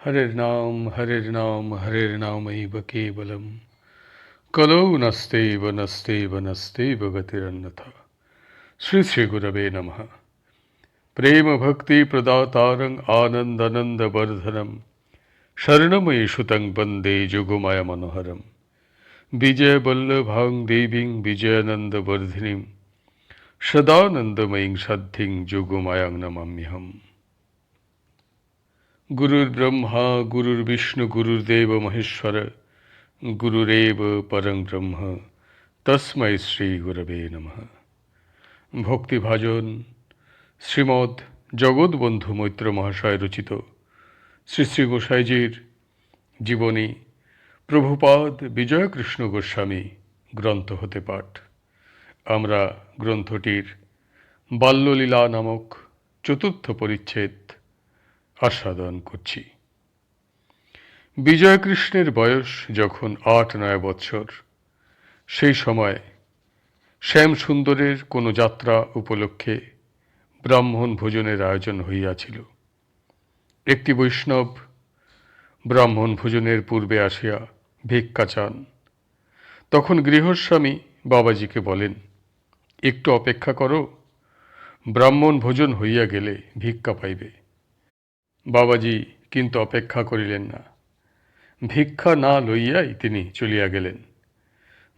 हरिर्नाम हरिर्नामैव केवलम् कलौ नस्तेव नस्तेव नस्तेव गतिरन्यथा। श्री श्री गुरवे नमः। प्रेम भक्ति प्रदातारं आनंद वर्धनम शरणमयीषु तं वन्दे जुगुमाय मनोहरम। विजय वल्लभां देवीं विजयानंद वर्धिनीं सदानंदमयीं सद्धिं जुगुमायां नमाम्यहम्। गुरुर्ब्रह्मा गुरुर्विष्णु गुरुर्देव महेश्वर गुरुरेव परं ब्रह्म तस्मै श्री गुरवे नमः। ভক্তিভাজন শ্রীমদ্ জগৎবন্ধু মৈত্র মহাশয় রচিত শ্রী শ্রী গোসাইজির জীবনী প্রভুপাদ বিজয়কৃষ্ণ গোস্বামী গ্রন্থ হতে পাঠ। আমরা গ্রন্থটির বাল্যলীলা নামক চতুর্থ পরিচ্ছেদ আস্বাদন করছি। বিজয়কৃষ্ণের বয়স যখন ৮-৯ বৎসর, সেই সময় শ্যামসুন্দরের কোনো যাত্রা উপলক্ষে ব্রাহ্মণ ভোজনের আয়োজন হইয়াছিল। একটি বৈষ্ণব ব্রাহ্মণ ভোজনের পূর্বে আসিয়া ভিক্ষা চান। তখন গৃহস্বামী বাবাজিকে বলেন, একটু অপেক্ষা করো, ব্রাহ্মণ ভোজন হইয়া গেলে ভিক্ষা পাইবে। বাবাজি কিন্তু অপেক্ষা করিলেন না। ভিক্ষা না লইয়াই তিনি চলিয়া গেলেন।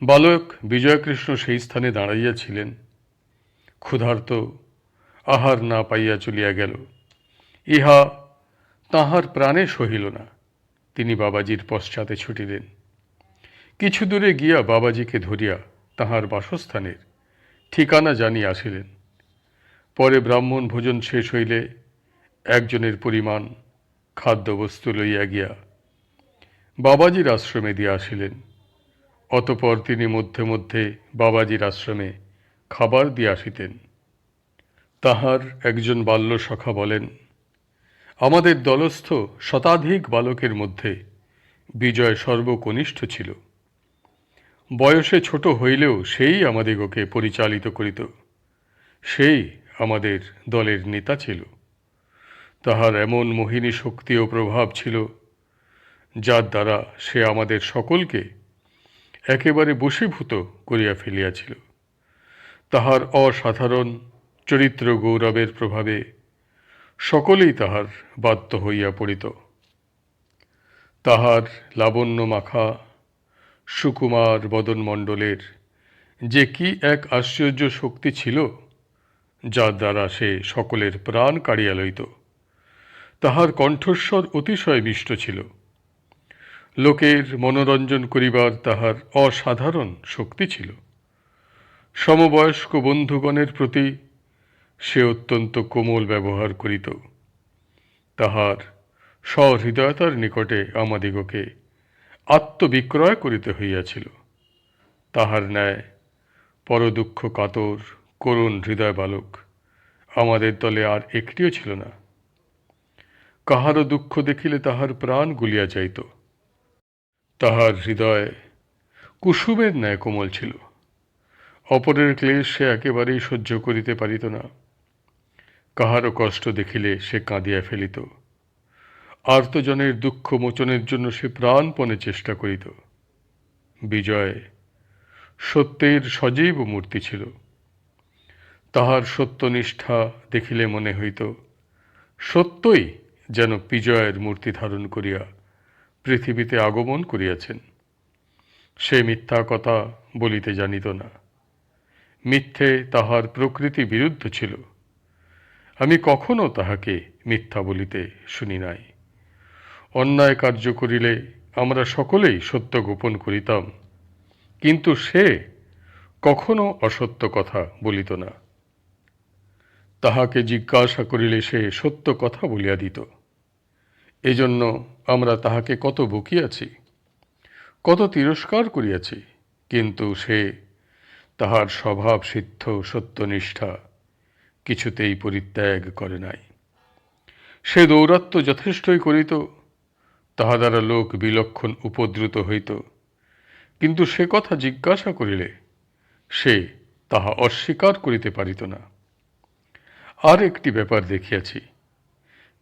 বালক বিজয়কৃষ্ণ সেই স্থানে দাঁড়াইয়াছিলেন। ক্ষুধার্ত, আহার না পাইয়া চলিয়া গেল। ইহা তাহার প্রাণে সহিল না। তিনি বাবাজির পশ্চাতে ছুটিলেন। কিছু দূরে গিয়া বাবাজিকে ধরিয়া তাহার বাসস্থানের ঠিকানা জানিয়া আসিলেন। পরে ব্রাহ্মণ ভোজন শেষ হইলে একজনের পরিমাণ খাদ্যবস্তু লইয়া গিয়া বাবাজির আশ্রমে দিয়া আসিলেন। অতঃপর তিনি মধ্যে মধ্যে বাবাজির আশ্রমে খাবার দিয়ে আসিতেন। তাহার একজন বাল্য সখা বলেন, আমাদের দলস্থ শতাধিক বালকের মধ্যে বিজয় সর্বকনিষ্ঠ ছিল। বয়সে ছোট হইলেও সেই আমাদিগকে পরিচালিত করিত। সেই আমাদের দলের নেতা ছিল। তাহার এমন মোহিনী শক্তি ও প্রভাব ছিল, যার দ্বারা সে আমাদের সকলকে একেবারে বশীভূত করিয়া ফেলিয়াছিল। তাহার অসাধারণ চরিত্র গৌরবের প্রভাবে সকলেই তাহার বাধ্য হইয়া পড়িত। তাহার লাবণ্য মাখা সুকুমার বদনমণ্ডলের যে কি এক আশ্চর্য শক্তি ছিল, যার দ্বারা সে সকলের প্রাণ কাড়িয়া লইত। তাহার কণ্ঠস্বর অতিশয় মিষ্ট ছিল। লোকের মনোরঞ্জন করিবার তাহার অসাধারণ শক্তি ছিল। সমবয়স্ক বন্ধুগণের প্রতি সে অত্যন্ত কোমল ব্যবহার করিত। তাহার সহৃদয়তার নিকটে আমাদিগকে আত্মবিক্রয় করিতে হইয়াছিল। তাহার ন্যায় পরদুঃখ কাতর করুণ হৃদয় বালক আমাদের দলে আর একটিও ছিল না। কাহারও দুঃখ দেখিলে তাহার প্রাণ গুলিয়া যাইত। তাহার হৃদয় কুসুমের ন্যায় কোমল ছিল। অপরের ক্লেশ সে একেবারেই সহ্য করিতে পারিত না। কাহারও কষ্ট দেখিলে সে কাঁদিয়া ফেলিত। আর্তজনের দুঃখ মোচনের জন্য সে প্রাণপণে চেষ্টা করিত। বিজয় সত্যের সজীব মূর্তি ছিল। তাহার সত্যনিষ্ঠা দেখিলে মনে হইত সত্যই যেন বিজয়ের মূর্তি ধারণ করিয়া পৃথিবীতে আগমন করিয়াছেন। সে মিথ্যা কথা বলিতে জানিত না। মিথ্যে তাহার প্রকৃতি বিরুদ্ধ ছিল। আমি কখনো তাহাকে মিথ্যা বলিতে শুনি নাই। অন্যায় কার্য করিলে আমরা সকলেই সত্য গোপন করিতাম, কিন্তু সে কখনো অসত্য কথা বলিত না। তাহাকে জিজ্ঞাসা করিলে সে সত্য কথা বলিয়া দিত। এজন্য আমরা তাহাকে কত বকিয়াছি, কত তিরস্কার করিয়াছি, কিন্তু সে তাহার স্বভাব সিদ্ধ সত্যনিষ্ঠা কিছুতেই পরিত্যাগ করে নাই। সে দৌরাত্ম্য যথেষ্টই করিত, তাহা দ্বারা লোক বিলক্ষণ উপদ্রুত হইত, কিন্তু সে কথা জিজ্ঞাসা করিলে সে তাহা অস্বীকার করিতে পারিত না। আর একটি ব্যাপার দেখিয়াছি,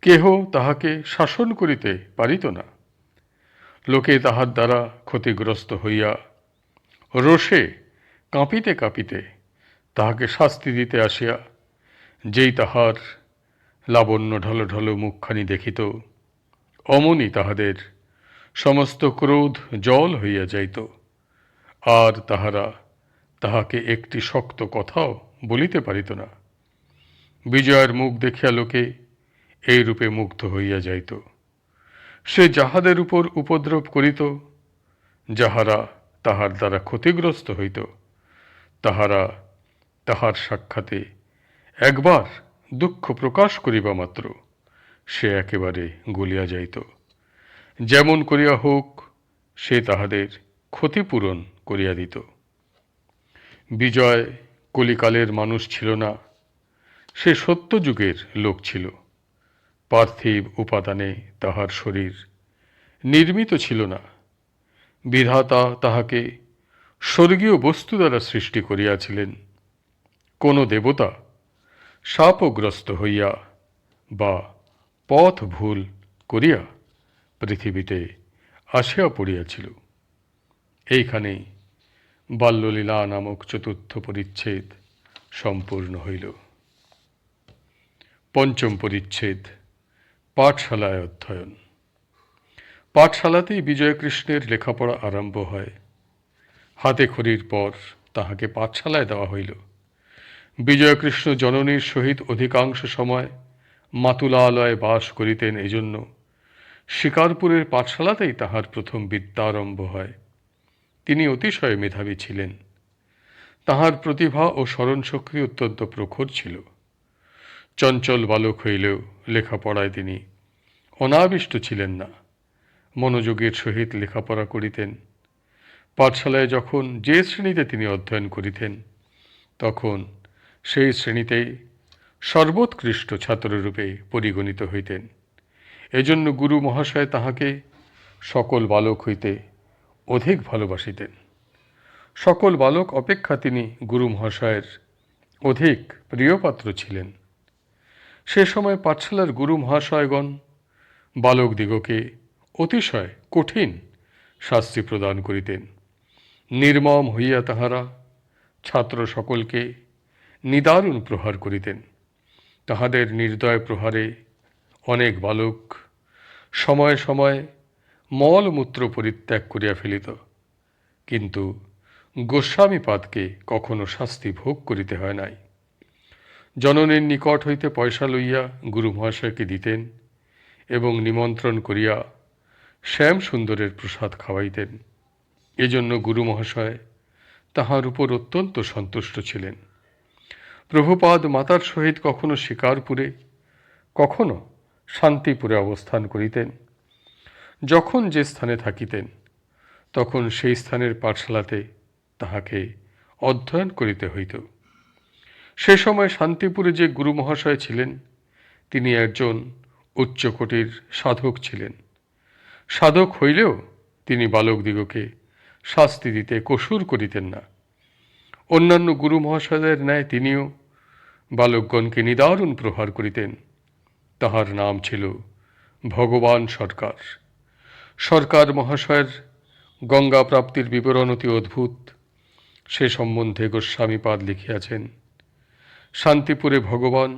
কেহ তাহাকে শাসন করিতে পারিত না। লোকে তাহার দ্বারা ক্ষতিগ্রস্ত হইয়া রোষে কাঁপিতে কাঁপিতে তাহাকে শাস্তি দিতে আসিয়া যেই তাহার লাবণ্য ঢলো ঢলো মুখখানি দেখিত, অমনি তাহাদের সমস্ত ক্রোধ জল হইয়া যাইত, আর তাহারা তাহাকে একটি শক্ত কথাও বলিতে পারিত না। বিজয়ের মুখ দেখিয়া লোকে এইরূপে মুগ্ধ হইয়া যাইত। সে যাহাদের উপর উপদ্রব করিত, যাহারা তাহার দ্বারা ক্ষতিগ্রস্ত হইত, তাহারা তাহার সাক্ষাতে একবার দুঃখ প্রকাশ করিবা মাত্র সে একেবারে গলিয়া যাইত। যেমন করিয়া হোক সে তাহাদের ক্ষতিপূরণ করিয়া দিত। বিজয় কলিকালের মানুষ ছিল না, সে সত্যযুগের লোক ছিল। পার্থিব উপাদানে তাহার শরীর নির্মিত ছিল না। বিধাতা তাহাকে স্বর্গীয় বস্তু দ্বারা সৃষ্টি করিয়াছিলেন। কোন দেবতা শাপগ্রস্ত হইয়া বা পথ ভুল করিয়া পৃথিবীতে আসিয়া পড়িয়াছিল। এইখানেই বাল্যলীলা নামক চতুর্থ পরিচ্ছেদ সম্পূর্ণ হইল। পঞ্চম পরিচ্ছেদ, পাঠশালায় অধ্যয়ন। পাঠশালাতেই বিজয়কৃষ্ণের লেখাপড়া আরম্ভ হয়। হাতে খড়ির পর তাহাকে পাঠশালায় দেওয়া হইল। বিজয়কৃষ্ণ জননীর সহিত অধিকাংশ সময় মাতুলালয়ে বাস করিতেন, এজন্য শিকারপুরের পাঠশালাতেই তাহার প্রথম বিদ্যারম্ভ হয়। তিনি অতিশয় মেধাবী ছিলেন। তাহার প্রতিভা ও স্মরণশক্তি অত্যন্ত প্রখর ছিল। চঞ্চল বালক হইলেও লেখাপড়ায় তিনি অনাবিষ্ট ছিলেন না। মনোযোগের সহিত লেখাপড়া করিতেন। পাঠশালায় যখন যে শ্রেণীতে তিনি অধ্যয়ন করিতেন, তখন সেই শ্রেণীতেই সর্বোৎকৃষ্ট ছাত্ররূপে পরিগণিত হইতেন। এজন্য গুরু মহাশয় তাহাকে সকল বালক হইতে অধিক ভালোবাসিতেন। সকল বালক অপেক্ষা তিনি গুরু মহাশয়ের অধিক প্রিয়পাত্র ছিলেন। সে সময় পাঠশালার গুরু মহাশয়গণ বালকদিগকে অতিশয় কঠিন শাস্তি প্রদান করিতেন। নির্মম হইয়া তাহারা ছাত্র সকলকে নিদারুণ প্রহার করিতেন। তাহাদের নির্দয় প্রহারে অনেক বালক সময়ে সময়ে মলমূত্র পরিত্যাগ করিয়া ফেলিত, কিন্তু গোস্বামীপাদকে কখনো শাস্তি ভোগ করিতে হয় নাই। জননীর নিকট হইতে পয়সা লইয়া গুরু মহাশয়কে দিতেন এবং নিমন্ত্রণ করিয়া শ্যাম সুন্দরের প্রসাদ খাওয়াইতেন। এজন্য গুরু মহাশয় তাহার উপর অত্যন্ত সন্তুষ্ট ছিলেন। প্রভুপাদ মাতার সহিত কখনো শিকারপুরে, কখনো শান্তিপুরে অবস্থান করিতেন। যখন যে স্থানে থাকিতেন, তখন সেই স্থানের পাঠশালাতে তাহাকে অধ্যয়ন করিতে হইত। সে সময় শান্তিপুরে যে গুরু মহাশয় ছিলেন, তিনি একজন উচ্চকোটির সাধক ছিলেন। সাধক হইলেও তিনি বালকদিগকে শাস্তি দিতে কসুর করিতেন না। অন্যান্য গুরু মহাশয়দের ন্যায় তিনিও বালকগণকে নিদারুণ প্রহার করিতেন। তাহার নাম ছিল ভগবান সরকার। সরকার মহাশয়ের গঙ্গা প্রাপ্তির বিবরণ অতি অদ্ভুত। সে সম্বন্ধে গোস্বামীপাদ লিখিয়াছেন, শান্তিপুরে ভগবান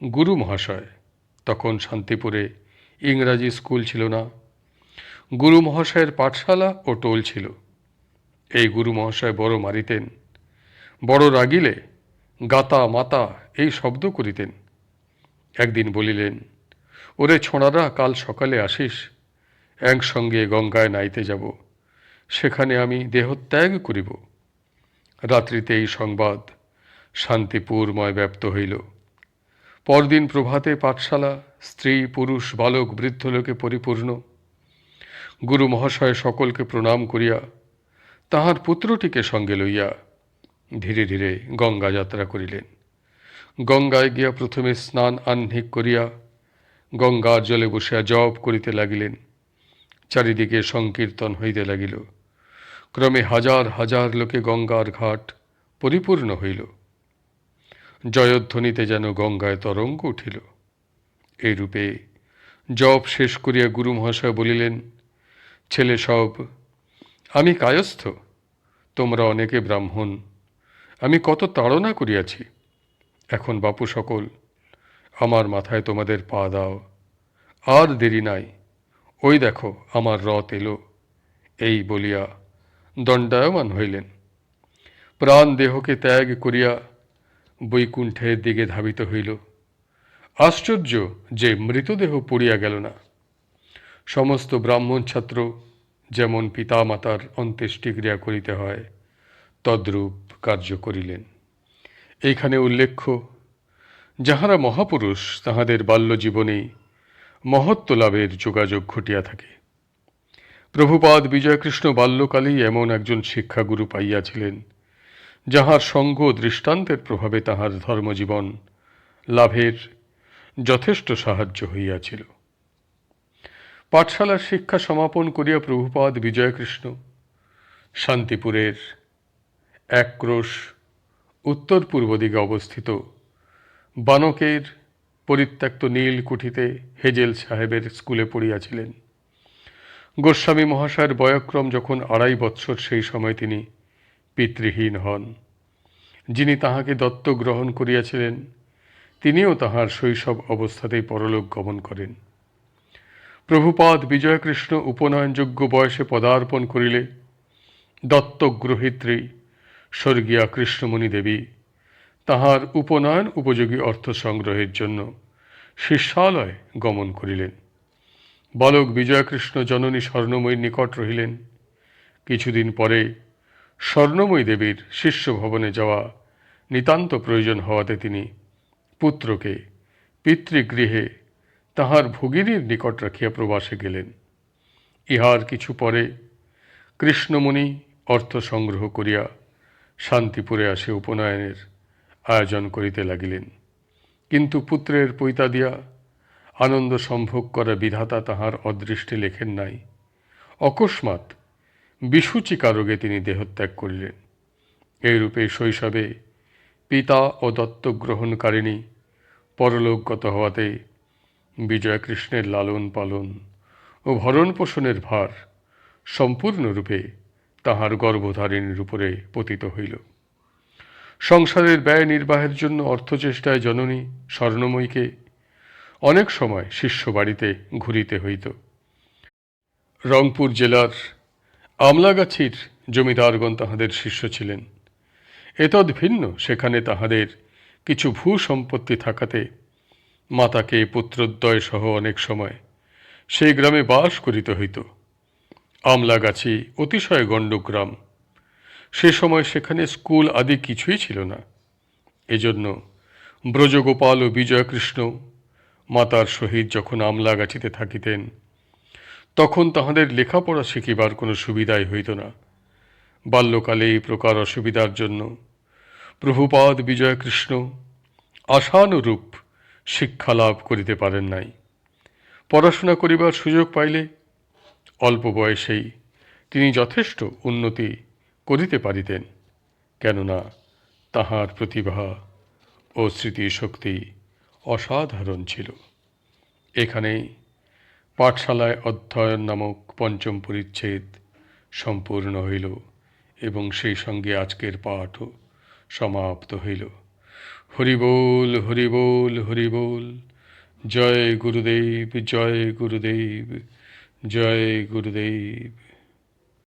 গুরু মহাশয়, তখন শান্তিপুরে ইংরাজি স্কুল ছিল না। গুরু মহাশয়ের পাঠশালা ও টোল ছিল। এই গুরু মহাশয় বড় মারিতেন। বড় রাগিলে গাতা মাতা এই শব্দ করিতেন। একদিন বলিলেন, ওরে ছোঁড়ারা, কাল সকালে আসিস, একসঙ্গে গঙ্গায় নাইতে যাব, সেখানে আমি দেহত্যাগ করিব। রাত্রিতে এই সংবাদ শান্তিপুরময় ব্যাপ্ত হইল। পরদিন প্রভাতে পাঠশালা স্ত্রী পুরুষ বালক বৃদ্ধ লোকে পরিপূর্ণ। গুরু মহাশয় সকলকে প্রণাম করিয়া তাহার পুত্রটিকে সঙ্গে লইয়া ধীরে ধীরে গঙ্গা যাত্রা করিলেন। গঙ্গায় গিয়া প্রথমে স্নান আহ্নিক করিয়া গঙ্গার জলে বসিয়া জপ করিতে লাগিলেন। চারিদিকে সংকীর্তন হইতে লাগিল। ক্রমে হাজার হাজার লোকে গঙ্গার ঘাট পরিপূর্ণ হইল। জয়ধ্বনিতে যেন গঙ্গায় তরঙ্গ উঠিল। এইরূপে জপ শেষ করিয়া গুরু মহাশয় বলিলেন, ছেলে সব, আমি কায়স্থ, তোমরা অনেকে ব্রাহ্মণ, আমি কত তাড়না করিয়াছি, এখন বাপু সকল, আমার মাথায় তোমাদের পা দাও, আর দেরি নাই, ওই দেখো আমার রথ এলো। এই বলিয়া দণ্ডায়মান হইলেন। প্রাণ দেহকে ত্যাগ করিয়া বৈকুণ্ঠের দিকে ধাবিত হইল। আশ্চর্য যে মৃতদেহ পড়িয়া গেল না। সমস্ত ব্রাহ্মণ ছাত্র যেমন পিতা মাতার অন্ত্যেষ্টিক্রিয়া করিতে হয় তদ্রূপ কার্য করিলেন। এইখানে উল্লেখ্য, যাহারা মহাপুরুষ তাহাদের বাল্যজীবনেই মহত্ব লাভের যোগাযোগ ঘটিয়া থাকে। প্রভুপাদ বিজয়কৃষ্ণ বাল্যকালেই এমন একজন শিক্ষাগুরু পাইয়াছিলেন, যাহার সঙ্গ দৃষ্টান্তের প্রভাবে তাহার ধর্মজীবন লাভের যথেষ্ট সাহায্য হইয়াছিল। পাঠশালার শিক্ষা সমাপন করিয়া প্রভুপাদ বিজয়কৃষ্ণ শান্তিপুরের এক ক্রোশ উত্তর পূর্ব দিকে অবস্থিত বানকের পরিত্যক্ত নীল কুঠিতে হেজেল সাহেবের স্কুলে পড়িয়াছিলেন। গোস্বামী মহাশয়ের বয়ঃক্রম যখন 2.5 বৎসর, সেই সময় তিনি পিতৃহীন হন। যিনি তাহাকে দত্তক গ্রহণ করিয়াছিলেন তিনিও তাহার শৈশব অবস্থাতেই পরলোক গমন করেন। প্রভুপাদ বিজয়কৃষ্ণ উপনয়নযোগ্য বয়সে পদার্পণ করিলে দত্তক গ্রহীত্রী স্বর্গীয়া কৃষ্ণমণি দেবী তাহার উপনয়ন উপযোগী অর্থ সংগ্রহের জন্য শিষ্যালয় গমন করিলেন। বালক বিজয়কৃষ্ণ জননী স্বর্ণময়ীর নিকট রহিলেন। কিছুদিন পরে স্বর্ণময়ী দেবীর শিষ্য ভবনে যাওয়া নিতান্ত প্রয়োজন হওয়াতে তিনি পুত্রকে পিতৃগৃহে তাহার ভগিনীর নিকট রাখিয়া প্রবাসে গেলেন। ইহার কিছু পরে কৃষ্ণমণি অর্থ সংগ্রহ করিয়া শান্তিপুরে আসে উপনয়নের আয়োজন করিতে লাগিলেন। কিন্তু পুত্রের পৈতা দিয়া আনন্দ সম্ভোগ করা বিধাতা তাহার অদৃষ্টে লেখেন নাই। অকস্মাৎ বিসূচিকা রোগে তিনি দেহত্যাগ করিলেন। এইরূপে শৈশবে পিতা ও দত্তক গ্রহণকারিণী পরলোকগত হওয়াতে বিজয়কৃষ্ণের লালন পালন ও ভরণ পোষণের ভার সম্পূর্ণরূপে তাহার গর্ভধারিণীর উপরে পতিত হইল। সংসারের ব্যয় নির্বাহের জন্য অর্থচেষ্টায় জননী স্বর্ণময়ীকে অনেক সময় শিষ্য বাড়িতে ঘুরিতে হইত। রংপুর জেলার আমলাগাছির জমিদারগণ তাহাদের শিষ্য ছিলেন। এতদ ভিন্ন সেখানে তাহাদের কিছু ভূ সম্পত্তি থাকাতে মাতাকে পুত্রদ্বয় সহ অনেক সময় সেই গ্রামে বাস করিতে হইত। আমলাগাছি অতিশয় গণ্ডগ্রাম। সে সময় সেখানে স্কুল আদি কিছুই ছিল না। এজন্য ব্রজগোপাল ও বিজয়কৃষ্ণ মাতার সহিত যখন আমলাগাছিতে থাকিতেন তখন তাহাদের লেখাপড়া শিখিবার কোনো সুবিধাই হইত না। বাল্যকালে এই প্রকার অসুবিধার জন্য প্রভুপাদ বিজয়কৃষ্ণ আশানুরূপ শিক্ষা লাভ করিতে পারেন নাই। পড়াশোনা করিবার সুযোগ পাইলে অল্প বয়সেই তিনি যথেষ্ট উন্নতি করিতে পারিতেন, কেননা তাহার প্রতিভা ও স্মৃতিশক্তি অসাধারণ ছিল। এখানেই পাঠশালায় অধ্যয়ন নামক পঞ্চম পরিচ্ছেদ সম্পূর্ণ হইল এবং সেই সঙ্গে আজকের পাঠও সমাপ্ত হইল। হরি বল, হরি বল, হরি বল। জয় গুরুদেব, জয় গুরুদেব, জয় গুরুদেব।